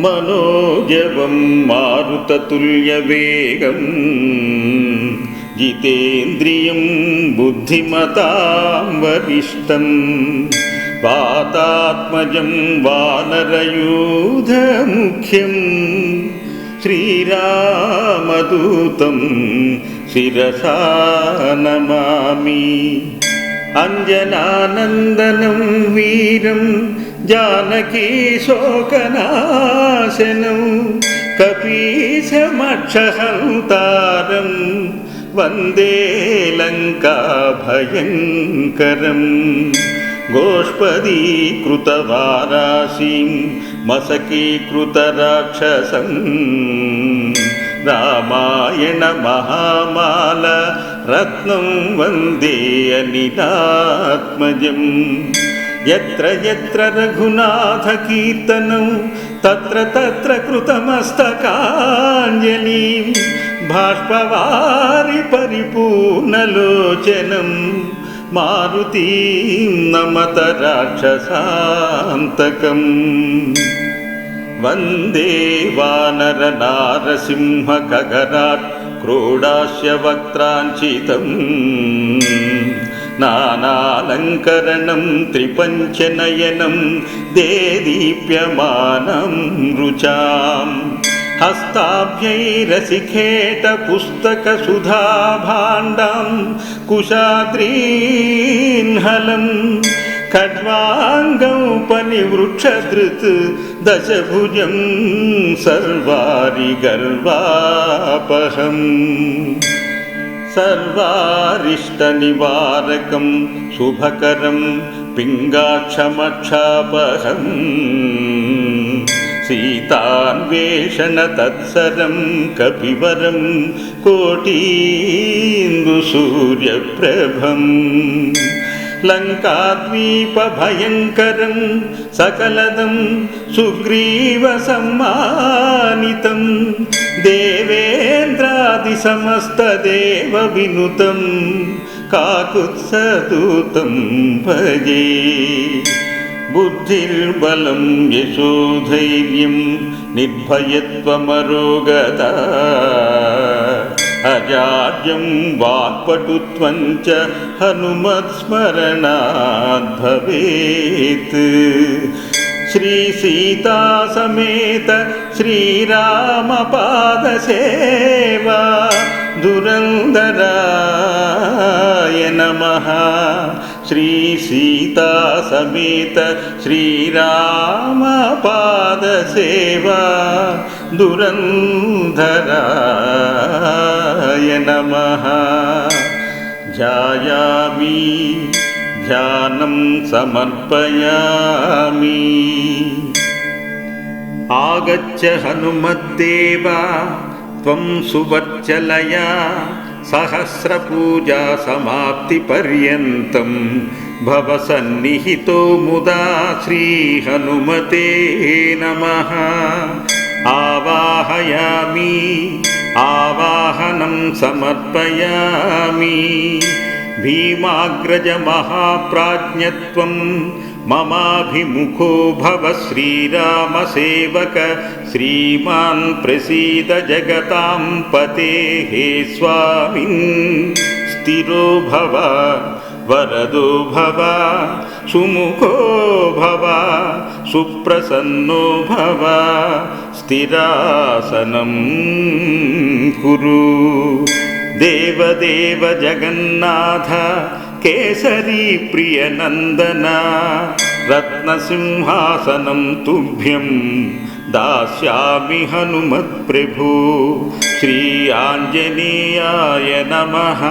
मनोजवं मारुततुल्यवेगं जितेन्द्रियं बुद्धिमतां वरिष्ठं वातात्मजं वानरयूथमुख्यं श्रीरामदूतं शिरसा नमामि। अंजनानंदनं वीरं जानकीशोकनाशनं कपीशमक्षहन्तारं वन्दे लङ्काभयङ्करं गोष्पदीकृतवाराशिं मशकीकृतराक्षसं रामायण महामाल रत्नं वन्दे अनिलात्मजं। यत्र यत्र रघुनाथकीर्तनं तत्र तत्र कृतमस्तकाञ्जलिं बाष्पवारि परिपूर्णलोचनं मारुतिं नमत राक्षसान्तकम्। वन्दे वानरनारसिंहखगराट् क्रोडास्यवक्त्राञ्चितं नानालङ्करणं त्रिपञ्चनयनं देदीप्यमानं रुचां हस्ताभ्यैरसिखेटपुस्तकसुधाभाण्डां कुशाद्रीन्हलं खड्वाङ्गौपनिवृक्षधृत् दशभुजं सर्वारिगर्वापहम् सर्वारिष्टनिवारकं शुभकरं पिङ्गाक्षमक्षापहम् सीतान्वेषणतत्सरं कपिवरं कोटीन्दुसूर्यप्रभम् लङ्काद्वीपभयङ्करं सकलदं सुग्रीवसम्मानितं देवेन्द्रादिसमस्तदेवविनुतं काकुत्स्थदूतं भजे। बुद्धिर्बलं यशोधैर्यं निर्भयत्वमरोगता अजाड्यं वाक्पटुत्वं च हनुमत्स्मरणात् भवेत्। श्रीसीता समेत श्रीरामपादसेवा धुरन्धराय नमः। श्रीसीता समेत श्रीरामपादसेवा धुरन्धराय नमः। ध्यायामि ध्यानं समर्पयामि। आगच्छ हनुमद्देवा त्वं सुवर्चलया सहस्रपूजा समाप्तिपर्यन्तं भव सन्निहितो मुदा श्रीहनुमते नमः। आवाहयामि आवाहनं समर्पयामि। भीमाग्रज महाप्राज्ञत्वं ममाभिमुखो भव श्रीरामसेवक श्रीमान् प्रसीद जगतां पते हे स्वामिन् स्थिरो भव वरदो भव सुमुखो भव सुप्रसन्नो भव स्थिरासनं कुरु। देवदेव जगन्नाथ केसरी प्रियनन्दना रत्नसिंहासनं तुभ्यं दास्यामि हनुमत्प्रभो। श्री आञ्जनेयाय नमः।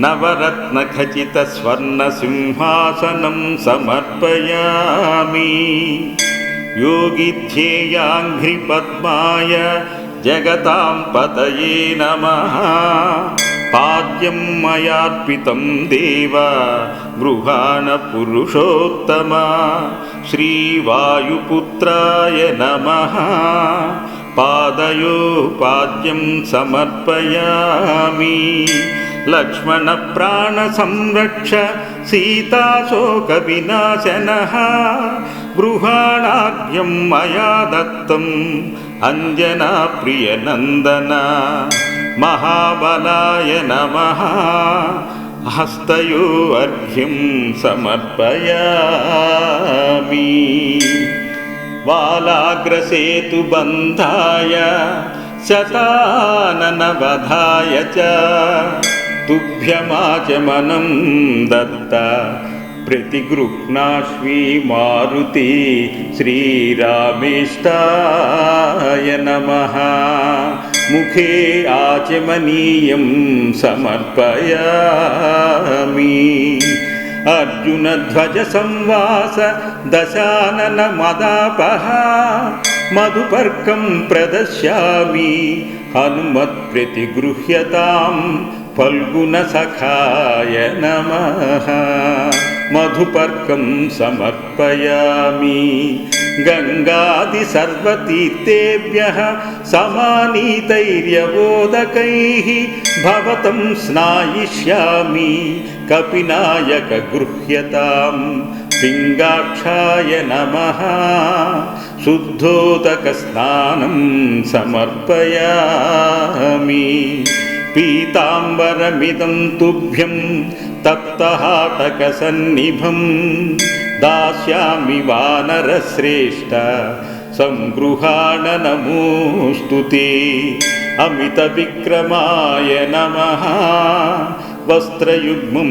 नवरत्नखचितस्वर्णसिंहासनं समर्पयामि। योगिध्येयाङ्घ्रिपद्माय जगतां पतये नमः। पाद्यं मयार्पितं देव गृहाण पुरुषोत्तम। श्रीवायुपुत्राय नमः। पादयो पाद्यं समर्पयामि। लक्ष्मणप्राणसंरक्ष सीताशोकविनाशनः गृहाणाद्यं मया दत्तम् अञ्जनाप्रियनन्दन महाबलाय नमः हस्तयो अर्घ्यं समर्पयामि वालाग्रसेतुबन्धाय शताननवधाय च तुभ्यमाचमनं दत्ता प्रतिगृह्णाश्वी मारुति श्रीरामेष्टाय नमः मुखे आचमनीयं समर्पयामि अर्जुनध्वजसंवास दशाननमदापः मधुपर्कं प्रदर्शयामि हनुमत्प्रतिगृह्यतां फल्गुनसखाय नमः मधुपर्कं समर्पयामि गङ्गादिसर्वतीर्थेभ्यः समानीतैर्यवोदकैः भवतं स्नायिष्यामि कपिनायकगृह्यतां पिङ्गाक्षाय नमः शुद्धोदकस्नानं समर्पयामि पीताम्बरमिदं तुभ्यं तप्तहाटकसन्निभं दास्यामि वानरश्रेष्ठ संगृहाण नमोऽस्तु ते अमितविक्रमाय नमः वस्त्रयुग्मं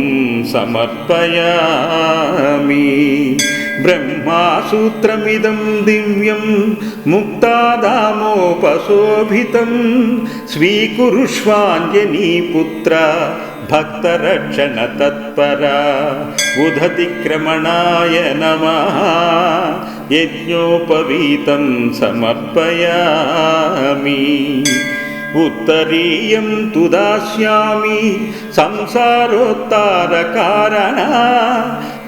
समर्पयामि ब्रह्मासूत्रमिदं दिव्यं मुक्ताधामोपशोभितं स्वीकुरुष्वाञ्जनीपुत्र भक्तरक्षणतत्परा उदतिक्रमणाय नमः यज्ञोपवीतं समर्पयामि उत्तरीयं तु दास्यामि संसारोत्तारकारणा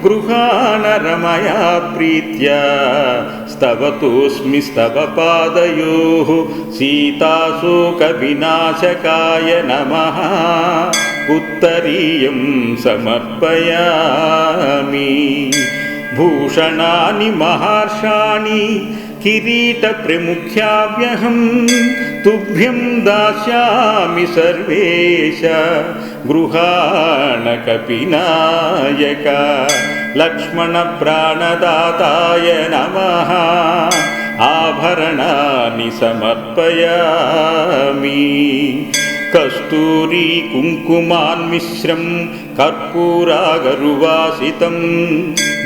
गृहाणरमया प्रीत्या स्तवतोऽस्मि स्तव पादयोः सीताशोकविनाशकाय नमः उत्तरीयं समर्पयामि भूषणानि महर्षाणि किरीटप्रमुख्याव्यहं तुभ्यं दास्यामि सर्वेश गृहाणकपिनायक लक्ष्मणप्राणदाताय नमः आभरणानि समर्पयामि कस्तूरी कुङ्कुमान्मिश्रं कर्पूरागरुवासितं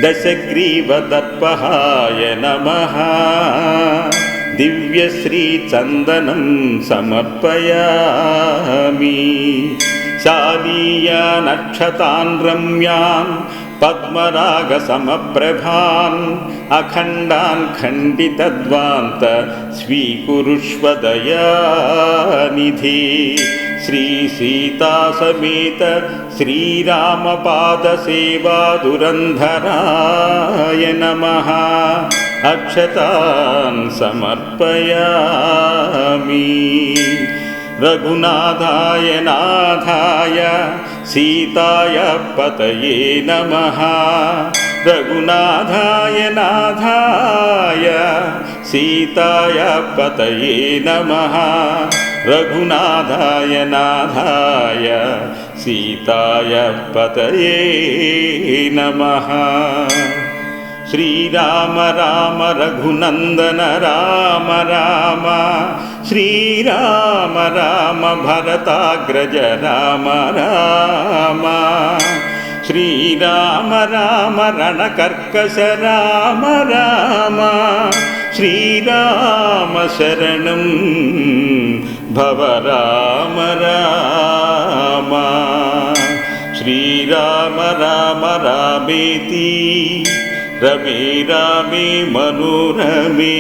दशग्रीवदर्पहाय नमः दिव्यश्रीचन्दनं समर्पयामि शालीयानक्षतान् रम्यान् पद्मरागसमप्रभान् अखण्डान् खण्डितध्वान्त स्वीकुरुष्व दयानिधि श्रीसीतासमेत श्रीरामपादसेवाधुरन्धराय नमः अक्षतान् समर्पयामि रघुनाथाय नाथाय सीताय पतये नमः रघुनाथाय नाथाय सीताय पतये नमः रघुनाथाय नाथाय सीताय पतये नमः श्रीराम राम रघुनंदन राम राम श्रीराम राम भरताग्रज राम राम श्रीराम राम रणकर्कश राम राम श्रीराम शरणं भव राम राम श्रीराम राम रामेति रमे रामे मनोरमे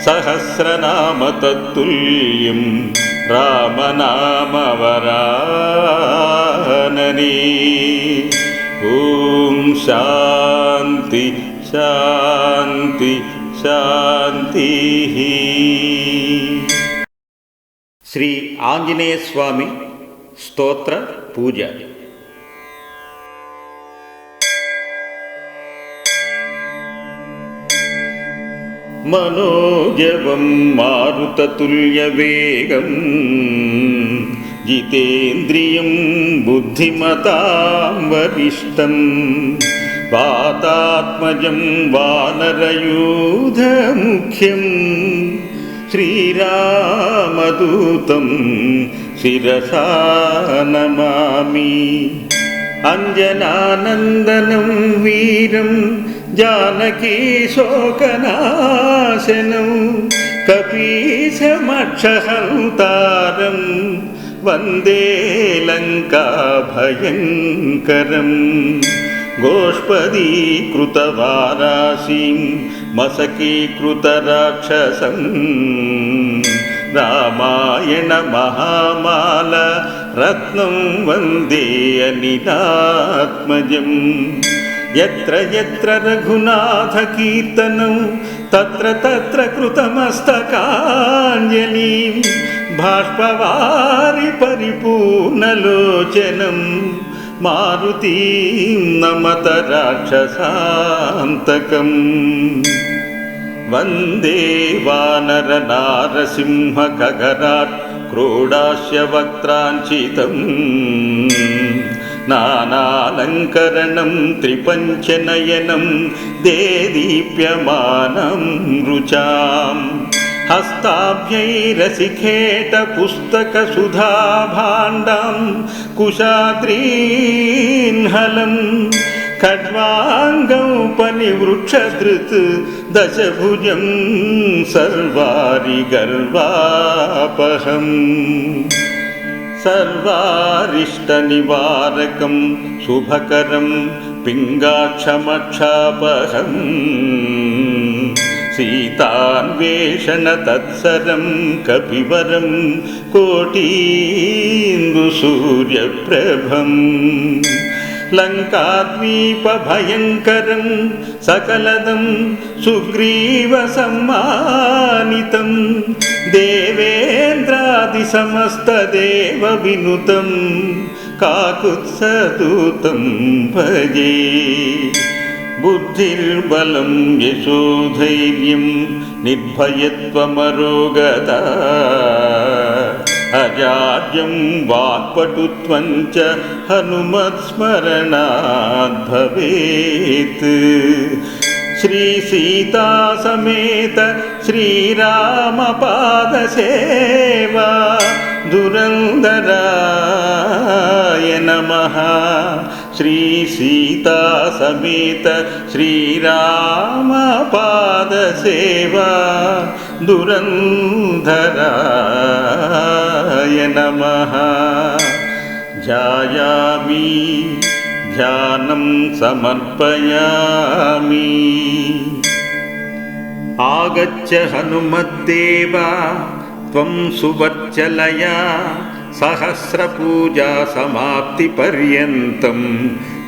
सहस्रनाम तत्तुल्यं रामनामवरानने ॐ शान्ति शान्ति शान्तिः। శ్రీ ఆంజనేయ స్వామి స్తోత్ర పూజ. మనోజవం మారుతతుల్యవేగం జితేంద్రియం బుద్ధిమతాం వరిష్టం వాతాత్మజం వానరయూధముఖ్యం శ్రీరామదూతం శిరసా నమామి. అంజనానందనం వీరం జానకీ శోకనాశనం కపీశమక్షహంతారం వందే లంకాభయంకరం. గోష్పదీకృతవారాశీం మసకీకృతరాక్షసం రామాయణ మహామాల రత్నం వందే అనిలాత్మజం. యత్ర యత్ర రఘునాథ కీర్తనం తత్ర తత్ర కృతమస్తకాంజలిం బాష్పవారి పరిపూర్ణలోచనం మారుతీం నమత రాక్షసాంతకం. వందే వానర నారసింహ గగరాట్ క్రోడాస్య వక్త్రాంచితం నానాలంకరణం త్రిపంచనయనం దేదీప్యమానం రుచాం. హస్తాభ్యైరసిఖేట పుస్తక సుధాభాండం కుశాద్రీన్హలం ఖడ్వాంగం పనివృక్షధృత్ దశభుజం సర్వారి గర్వాపహం. సర్వారిష్టనివారకం శుభకరం పింగాక్షమక్షాపహం. సీతాన్వేషణ తత్సరం కపివరం కోటీందుసూర్యప్రభం. లంకాద్వీపభయంకరం సకలదం సుగ్రీవ సమ్మానితం దేవేంద్రాదిసమస్తదేవ వినుతం కాకుత్సదూతం భజే. బుద్ధిర్బలం యశోధైర్యం నిర్భయత్వమరోగత అజాడ్యం వాక్పటుత్వం చ హనుమత్స్మరణాద్ భవేత్. శ్రీ సీతా సమేత శ్రీరామపాద సేవా దురంధరాయ నమః. శ్రీ సీతా సమేత శ్రీరామపాద సేవా దురంధరాయ నమః. ధ్యాయామి ధ్యానం సమర్పయామి. ఆగచ్చ హనుమద్దేవా త్వం సువర్చలయా సహస్రపూజా సమాప్తి పర్యంతం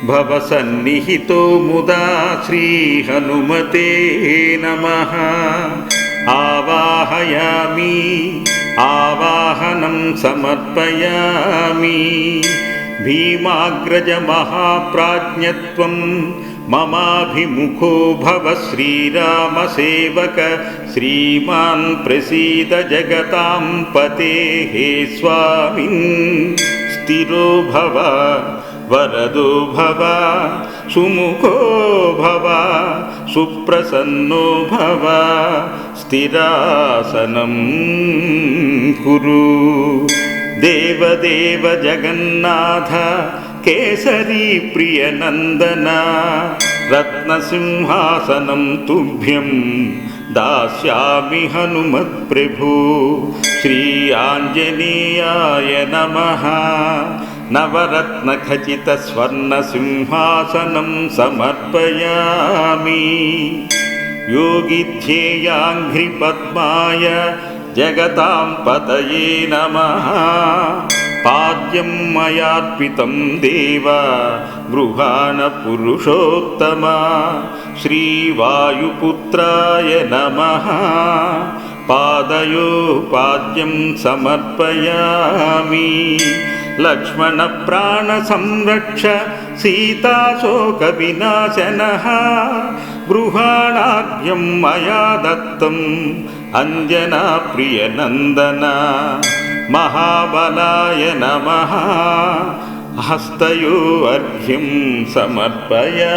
భవ సన్నిహితో ముదా శ్రీ హనుమతే నమః. ఆవాహయామి ఆవాహనం సమర్పయామి. భీమాగ్రజ మహాప్రాజ్ఞత్వం మమాభిముఖో భవ శ్రీరామ సేవక శ్రీమాన్ ప్రసీద జగతాం పతే. హే స్వామిన్ స్థిరో భవ వరదో భవ సుముఖో భవ సుప్రసన్నో భవ స్థిరాసనం కురు. దేవదేవ జగన్నాథ కేసరీ ప్రియనందన రత్నసింహాసనం తుభ్యం దాస్యామి హనుమత్ప్రభో. శ్రీ ఆంజనేయాయ నమః. నవరత్నఖచిత స్వర్ణసింహాసనం సమర్పయామి. యోగిధ్యేయాంఘ్రిపద్మాయ జగతాం పతయే నమః. పాద్యం మయార్పితం దేవ గృహాణ పురుషోత్తమ. శ్రీవాయుపుత్రాయ నమః. పాదయో పాద్యం సమర్పయామి. లక్ష్మణ ప్రాణ సంరక్ష సీతాశోక వినాశనః. గృహాణాద్యం మయా దత్తం అంజనా ప్రియనందన మహాబలాయ నమః హస్తయో అర్ఘ్యం సమర్పయామి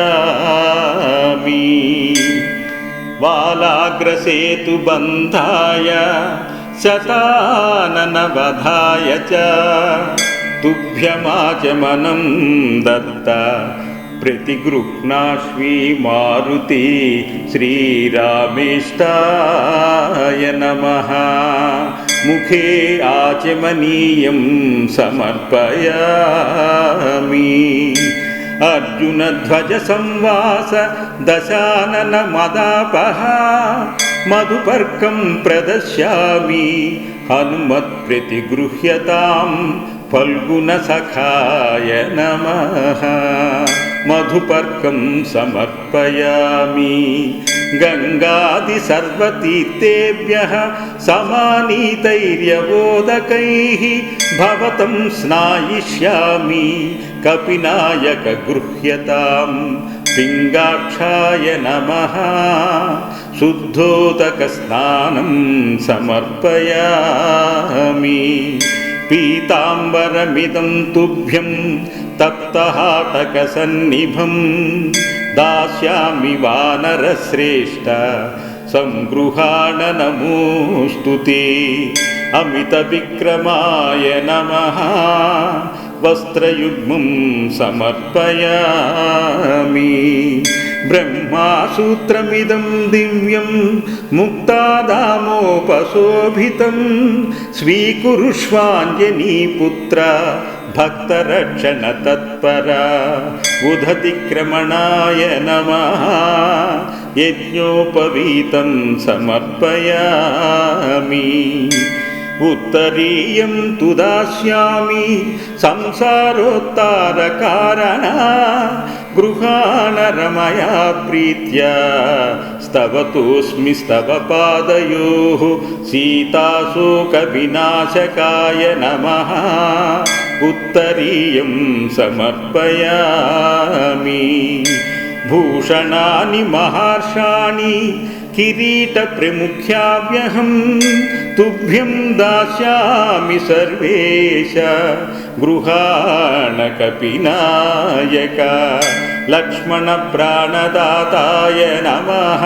వాలాగ్రసేతుబంధాయ శతాననవధాయ చ తుభ్యమాచమనం దత్త ప్రతిగృహ్ణాశ్వీ మారుతి శ్రీరామేష్టాయ నమః ముఖే ఆచమనీయం సమర్పయామి అర్జునధ్వజ సంవాస దశానన మదాపహ మధుపర్కం ప్రదశ్యామి హనుమత్ ప్రతిగృహ్యతాం ఫల్గుణ సఖాయ నమః మధుపర్కం సమర్పయామి గంగాది సర్వతీర్థేభ్యః సమానీతైర్యవోదకైః భవతం స్నాయిష్యామి కపినాయక గృహ్యతాం పింగాక్షాయ నమః శుద్ధోదక స్నానం సమర్పయామి పీతాంబరమిదం తుభ్యం తప్తహాటక సన్నిభం దాస్యామి వానరశ్రేష్ఠ సంగృహాణ నమోస్తుతే అమిత విక్రమాయ నమః వస్త్రయుగ్మం సమర్పయామి బ్రహ్మాసూత్రమిదం దివ్యం ముక్తాదామోపశోభితం స్వీకురుష్వాంజనీపుత్ర భక్తరక్షణ తత్పర ఉదతిక్రమణాయ నమః యజ్ఞోపవీతం సమర్పయామి ఉత్తరీయం తు దాస్యామి సంసారోత్తారకారణ గృహాణ రమయా ప్రీత్యా స్తవతోస్మి స్తవ పాదయోః సీతాశోక వినాశకాయ నమః ఉత్తరీయం సమర్పయామి భూషణాని మహర్షాణి కిరీట ప్రముఖ్యావ్యహం తుభ్యం దాస్యామి సర్వేశ గృహాణ కపినాయక లక్ష్మణ ప్రాణదాతాయ నమః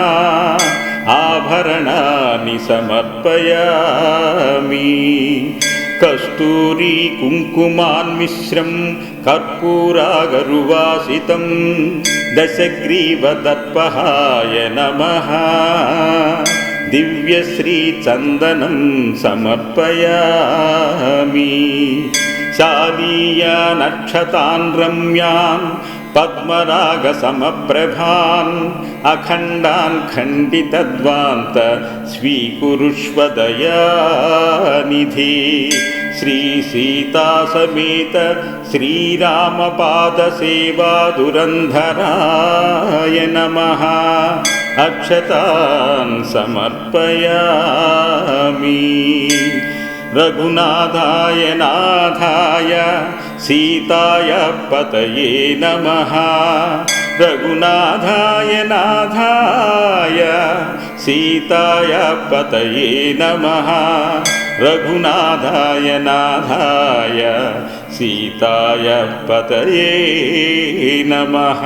ఆభరణాని సమర్పయామి కస్తూరీ కుంకుమాన్మిశ్రం కర్పూరాగరువాసితం దశగ్రీవదర్పహాయ నమః దివ్యశ్రీచందనం సమర్పయామి శాలీయానక్షతాన్ రమ్యాన్ పద్మరాగసమప్రభాన్ అఖండాన్ ఖండితద్వాంత స్వీకురుష్వ దయానిధి శ్రీ సీతాసమేత శ్రీరామపాదసేవాదురంధరాయ నమః అక్షతాన్ సమర్పయామి రఘునాథాయ నాథాయ సీతాయ పతయే నమః రఘునాథాయ నాథాయ సీతాయ పతయే నమః రఘునాథాయ నాథాయ సీతాయ పతయే నమః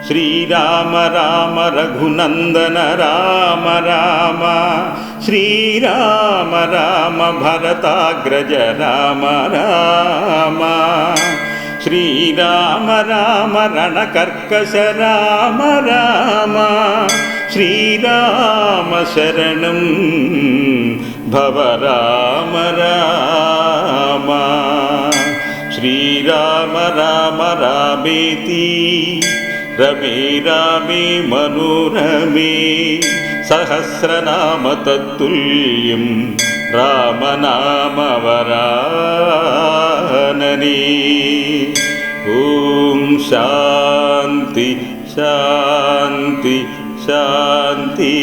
శ్రీరామ రామ రఘునందన రామ రామ శ్రీరామ రామ భరతాగ్రజ రామ రామ శ్రీరామ రామ రణకర్కశ రామ రామ శ్రీరామ శరణం భవ రామ రామ శ్రీరామ రామ రామేతి రమే రామే మనోరమే సహస్రనామ తత్తుల్యం రామనామవరాననే ఓం శాంతి శాంతి శాంతి